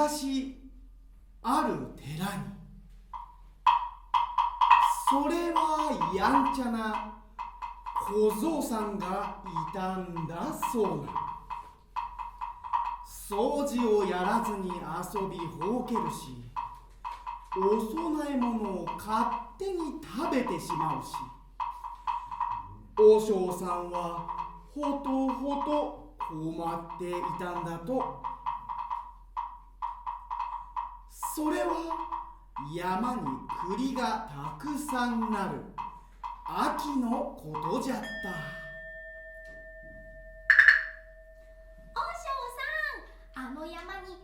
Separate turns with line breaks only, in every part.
昔ある寺に、それはやんちゃな小僧さんがいたんだそうな。掃除をやらずに遊びほうけるし、お供え物を勝手に食べてしまうし、和尚さんはほとほと困っていたんだと。それは山に栗がたくさんなる秋のことじゃった。
和尚さん、あの山に栗っ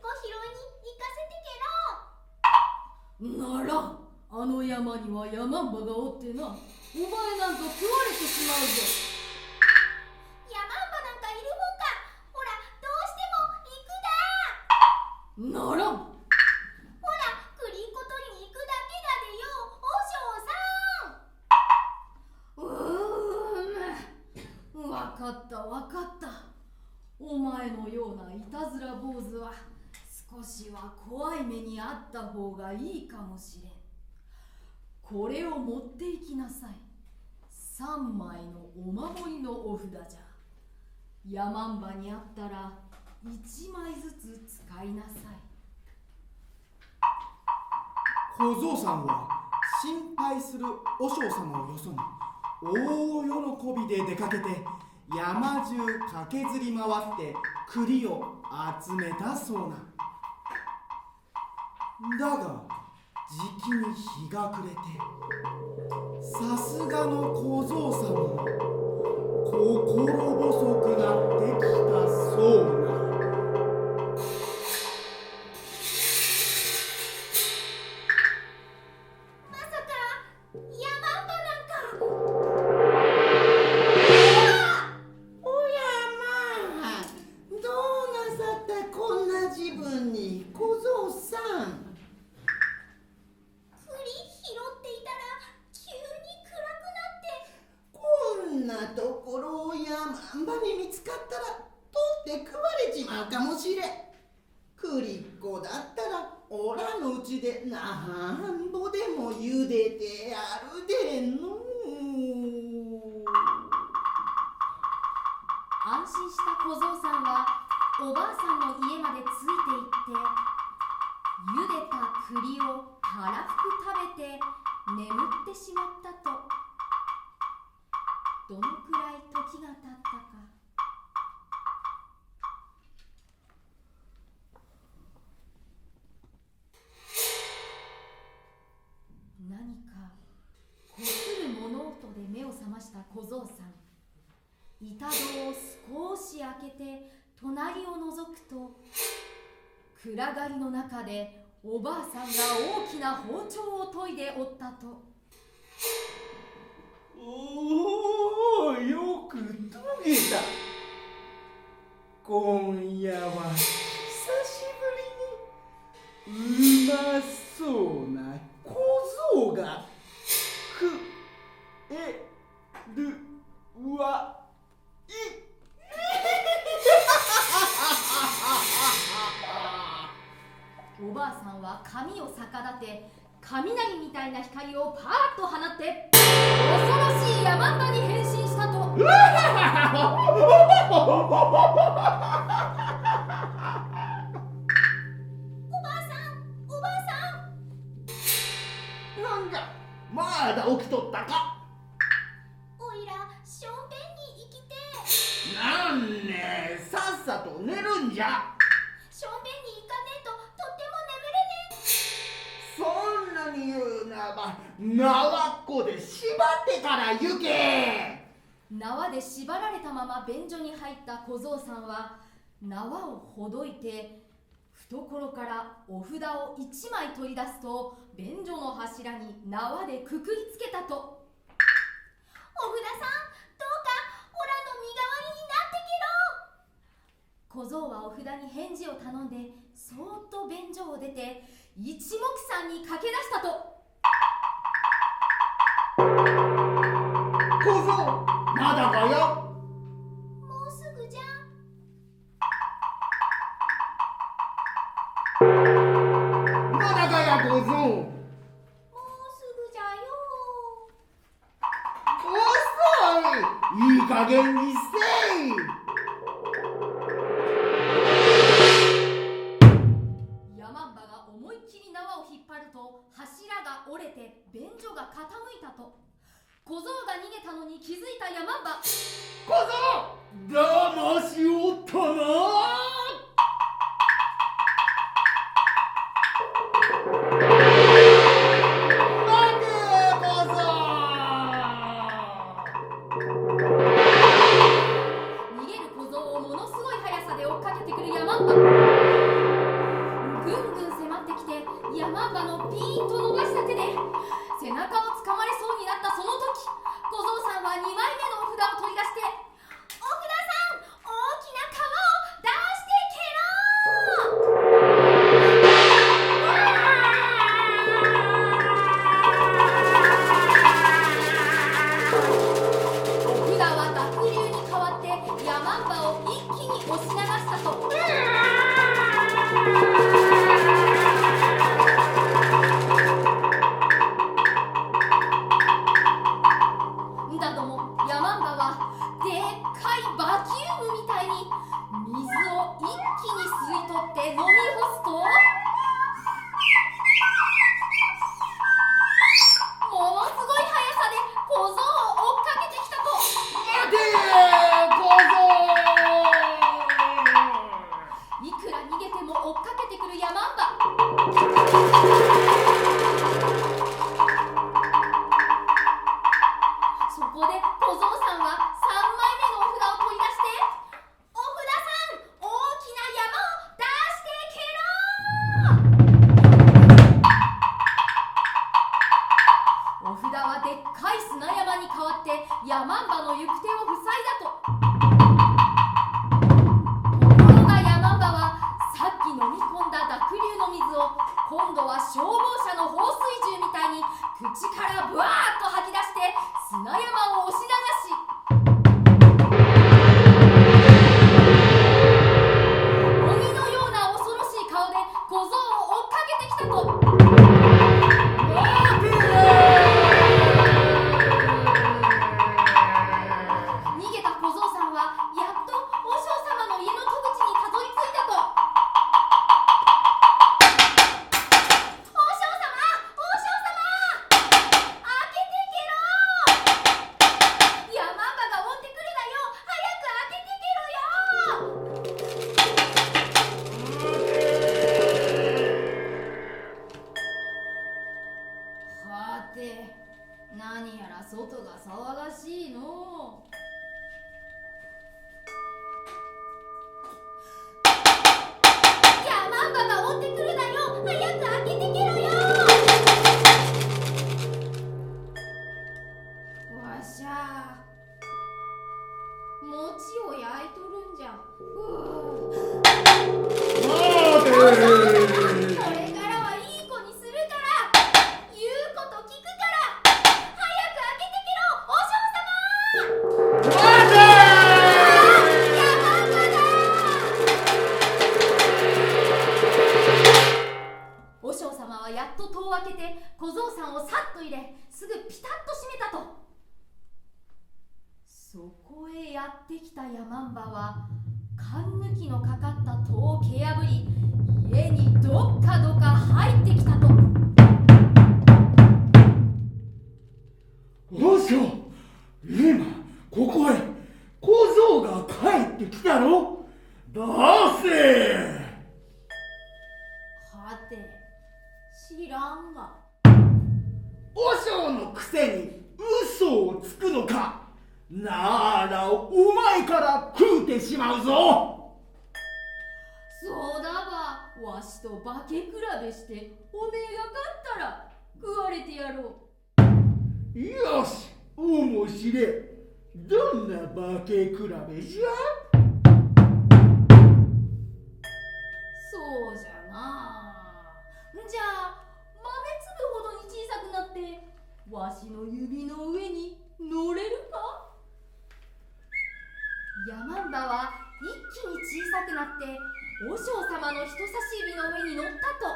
こ拾いに行かせてけろ。
ならん、あの山には山んばがおってな、お前なんか食われてしまうぞ。
山んばなんかいるもんか。ほら、どうしても行くだ。
ならん。
ほら、栗っこ取りに行くだけだでよ、
わかったわかった。お前のようないたずら坊主は少しは怖い目にあった方がいいかもしれん。これを持っていきなさい。3枚のお守りのお札じゃ。山んばにあったら1枚ずつ使いなさい。
小僧さんは心配する和尚様をよそに大喜びで出かけて山中駆けずり回って栗を集めたそうな。だがじきに日が暮れて、さすがの小僧さんも心細くなってきたそうな。
まさか山んばなんか。
おやまあ、どうなさったこんな自分に、小僧さん。
栗拾っていたら急に暗くなって。
こんなところを山んばに見つかったら取って食われちまうかもしれん。栗っこだったらおらのうちでなんぼでも茹でてやるでのう。
安心した小僧さんはおばあさんの家までついて行って、茹でた栗をたらふく食べて眠ってしまったと。どのくらい時が経ったか。何かこする物音で目を覚ました小僧さん。板戸を少し開けて隣を覗くと、暗がりの中でおばあさんが大きな包丁を研いでおったと。
おー、よく研げた。今夜は久しぶりにうまそうな小僧が食えるわい。
おばあさんは髪を逆立て、雷みたいな光をパーッと放って恐ろしい山んばに変身したと。
おばあさん、おばあさん。
なんじゃ、まだ起きとったか。
おいらしょんべんに行きて。
なんね、さっさと寝るんじゃ。
しょんべんに行かねえととっても眠れねえ。
そんなに言うならば、縄っこで縛ってから行け。
縄で縛られたまま便所に入った小僧さんは縄をほどいて懐からお札を1枚取り出すと、便所の柱に縄でくくりつけたと。
お札さん、どうかオラの身代わりになってけろ。
小僧はお札に返事を頼んでそーっと便所を出て一目散に駆け出したと。
小僧、まだかよ。
もうすぐじゃ。
加減にせい。
ヤマンバが思いっきり縄を引っ張ると柱が折れて便所が傾いたと。小僧が逃げたのに気づいたヤマンバ。
小僧、騙しおったな。
逃げる小僧をものすごい速さで追っかけてくるヤマンバ。ぐんぐん迫ってきてヤマンバのピーンと伸ばした手で背中をつかまれそうになったその時、小僧さんは2枚目のお札を取り出して、
お札さん、大きな皮を出してけろ。
お札は濁流に変わってヤマンバを一気に押し流したと。だどもヤマンバはでっかいバキュームみたいに水を一気に吸い取って飲み干すと、ものすごい速さで小僧を追っかけてきたと。
待て小
いくら逃げても追っかけてくるヤマンバ。そこで小僧さんは3枚目のお札を取り出して、
お札さん、大きな山を出してけろ。
お札はでっかい砂山に変わってヤマンバの行く手を塞いだと。ところがヤマンバはさっき飲み込んだ濁流の水を今度は消防車の放水銃みたいに口からブワーッと吐き出して砂山を押し流し、鬼のような恐ろしい顔で小僧を追っかけてきたと。逃げた小僧さんはやっと和尚様の家の戸口にたどり着いたと。
お尚様、開けてけろ。
ヤマンバが追ってくるだよ。
早く開けてけろよ。
はて、何やら外が騒がしいのう。
ヤマンバが追ってくるだよ。早く開けてけろよ。
わしゃ餅を焼いとるんじゃ。これからはいい子にするから、言うこと聞くから、
早く開けてけろ、お尚様。
待て
ヤマンバだ。
和尚様はやっと戸を開けて小僧さんをさっと入れ、すぐピタッと閉めたと。そこへやってきたヤマンバは缶抜きのかかった戸を蹴破り、家にどっかどか入ってきたと。
和尚、今ここへ小僧が帰ってきたろ。出せ。
はて、知らんが。
和尚のくせに嘘をつくのか。ならお前から食うてしまうぞ。
そうだば、わしと化け比べしておめえが勝ったら食われてやろう。
よし、面白い。どんな化け比べじゃ。
そうじゃな。じゃあ豆粒ほどに小さくなってわしの指の上に乗れるか。ヤマンバは一気に小さくなって和尚様の人差し指の上に乗ったと。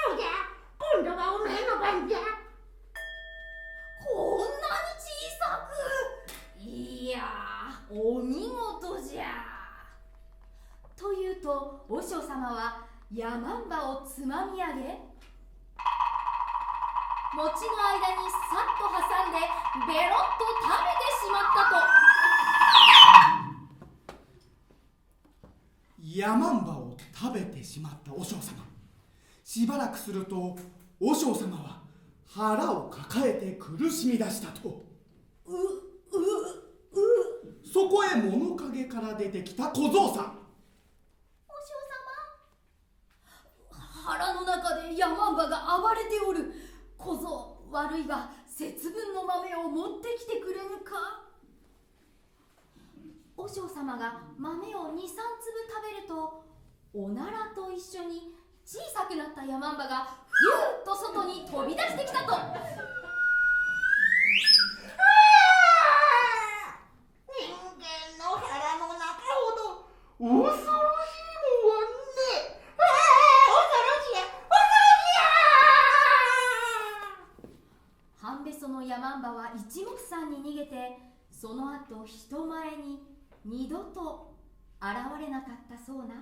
どうじゃ、今度はお前の番じゃ。
こんなに小
ヤマンバをつまみ上げ、餅の間にさっと挟んでベロッと食べてしまったと。
ヤマンバを食べてしまった和尚様。しばらくすると和尚様は腹を抱えて苦しみ出したと。そこへ物陰から出てきた小僧さん。
和尚
腹の中でヤマンバが暴れておる。小僧、悪いが節分の豆を持ってきてくれぬか。和尚様が豆を2、3粒食べると、おならと一緒に小さくなったヤマンバがふーっと外に飛び出してきたと。
人間の腹の中ほど恐ろしいもんはね。
半べそのヤマンバは一目散に逃げて、その後人前に二度と現れなかったそうな。